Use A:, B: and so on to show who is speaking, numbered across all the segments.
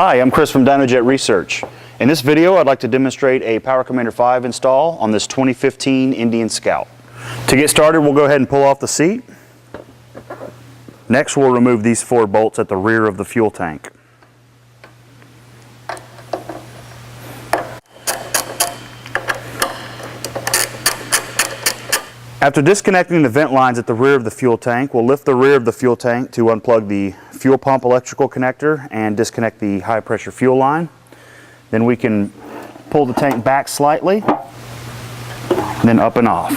A: Hi, I'm Chris from DynoJet Research. In this video, I'd like to demonstrate a Power Commander 5 install on this 2015 Indian Scout. To get started, we'll go ahead and pull off the seat. Next, we'll remove these 4 bolts at the rear of the fuel tank. After disconnecting the vent lines at the rear of the fuel tank, we'll lift the rear of the fuel tank to unplug the fuel pump electrical connector and disconnect the high pressure fuel line. Then we can pull the tank back slightly, then up and off.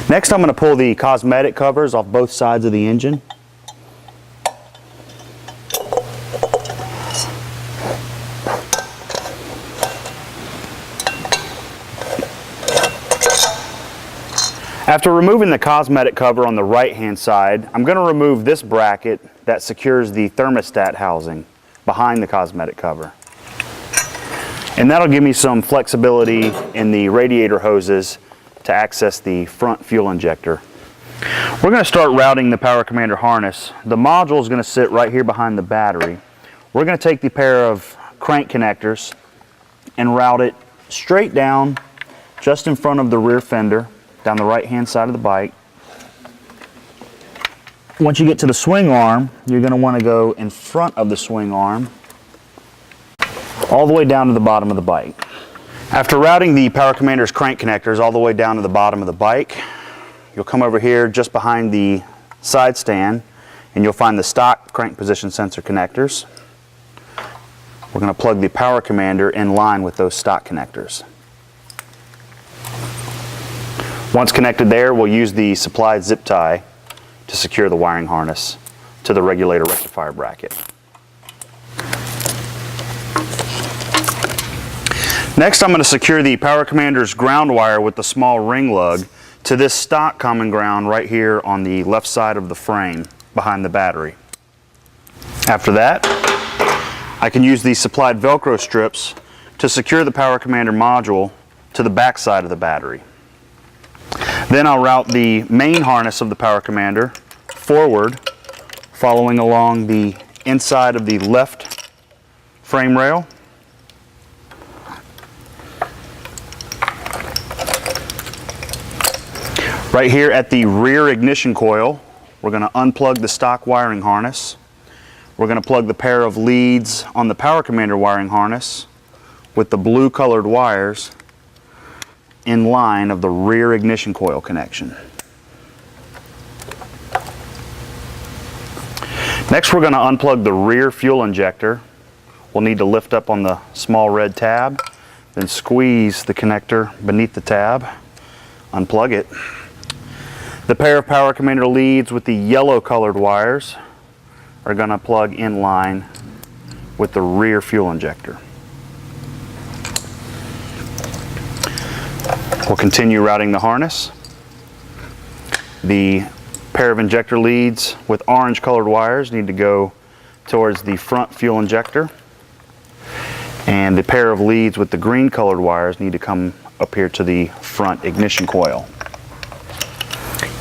A: Next, I'm going to pull the cosmetic covers off both sides of the engine. After removing the cosmetic cover on the right-hand side, I'm going to remove this bracket that secures the thermostat housing behind the cosmetic cover. And that'll give me some flexibility in the radiator hoses to access the front fuel injector. We're going to start routing the Power Commander harness. The module is going to sit right here behind the battery. We're going to take the pair of crank connectors and route it straight down just in front of the rear fender, down the right hand side of the bike. Once you get to the swing arm, you're going to want to go in front of the swing arm all the way down to the bottom of the bike. After routing the Power Commander's crank connectors all the way down to the bottom of the bike, you'll come over here just behind the side stand and you'll find the stock crank position sensor connectors. We're going to plug the Power Commander in line with those stock connectors. Once connected there, we'll use the supplied zip tie to secure the wiring harness to the regulator rectifier bracket. Next, I'm going to secure the Power Commander's ground wire with the small ring lug to this stock common ground right here on the left side of the frame behind the battery. After that, I can use these supplied Velcro strips to secure the Power Commander module to the back side of the battery. Then I'll route the main harness of the Power Commander forward, following along the inside of the left frame rail. Right here at the rear ignition coil, we're going to unplug the stock wiring harness. We're going to plug the pair of leads on the Power Commander wiring harness with the blue colored wires in line of the rear ignition coil connection. Next, we're going to unplug the rear fuel injector. We'll need to lift up on the small red tab, then squeeze the connector beneath the tab, unplug it. The pair of Power Commander leads with the yellow colored wires are going to plug in line with the rear fuel injector. We'll continue routing the harness. The pair of injector leads with orange colored wires need to go towards the front fuel injector, and the pair of leads with the green colored wires need to come up here to the front ignition coil.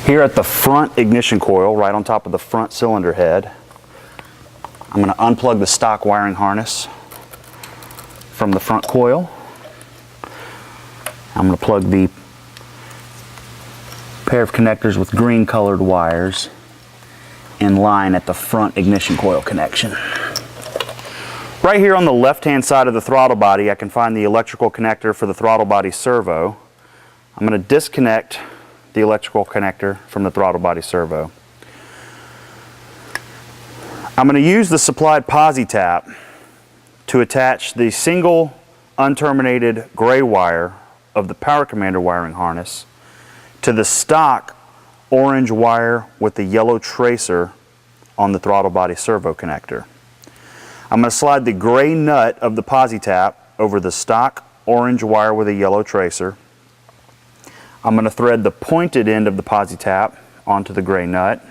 A: Here at the front ignition coil, right on top of the front cylinder head, I'm going to unplug the stock wiring harness from the front coil. I'm going to plug the pair of connectors with green colored wires in line at the front ignition coil connection. Right here on the left hand side of the throttle body, I can find the electrical connector for the throttle body servo. I'm going to disconnect the electrical connector from the throttle body servo. I'm going to use the supplied posi tap to attach the single unterminated gray wire of the Power Commander wiring harness to the stock orange wire with the yellow tracer on the throttle body servo connector. I'm going to slide the gray nut of the posi tap over the stock orange wire with a yellow tracer. I'm going to thread the pointed end of the posi tap onto the gray nut.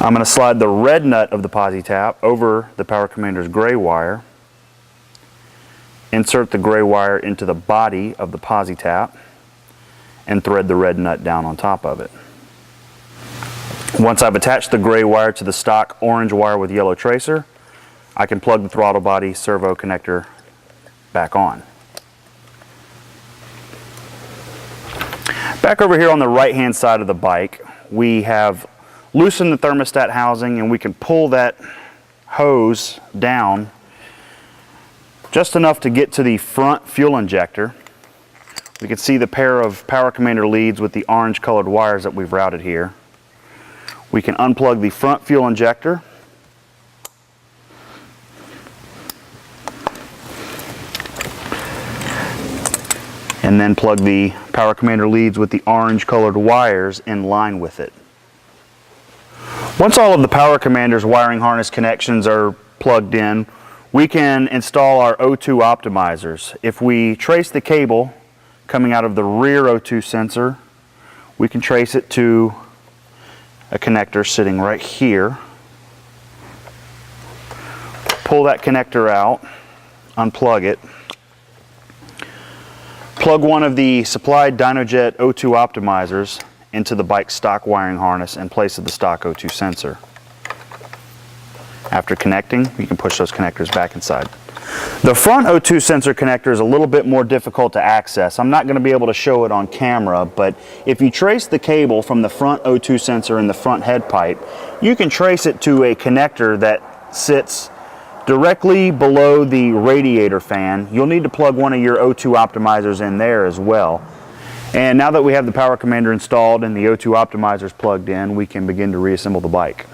A: I'm going to slide the red nut of the posi tap over the Power Commander's gray wire. Insert the gray wire into the body of the posi tap and thread the red nut down on top of it. Once I've attached the gray wire to the stock orange wire with yellow tracer, I can plug the throttle body servo connector back on. Back over here on the right hand side of the bike, we have loosened the thermostat housing, and we can pull that hose down just enough to get to the front fuel injector. We can see the pair of Power Commander leads with the orange colored wires that we've routed here. We can unplug the front fuel injector. And then plug the Power Commander leads with the orange colored wires in line with it. Once all of the Power Commander's wiring harness connections are plugged in, we can install our Ohto Optimizers. If we trace the cable coming out of the rear O2 sensor, we can trace it to a connector sitting right here. Pull that connector out, unplug it. Plug one of the supplied Dynojet Ohto Optimizers into the bike's stock wiring harness in place of the stock O2 sensor. After connecting, you can push those connectors back inside. The front O2 sensor connector is a little bit more difficult to access. I'm not going to be able to show it on camera, but if you trace the cable from the front O2 sensor in the front head pipe, you can trace it to a connector that sits directly below the radiator fan. You'll need to plug one of your Ohto Optimizers in there as well. And now that we have the Power Commander installed and the Ohto Optimizers plugged in, we can begin to reassemble the bike.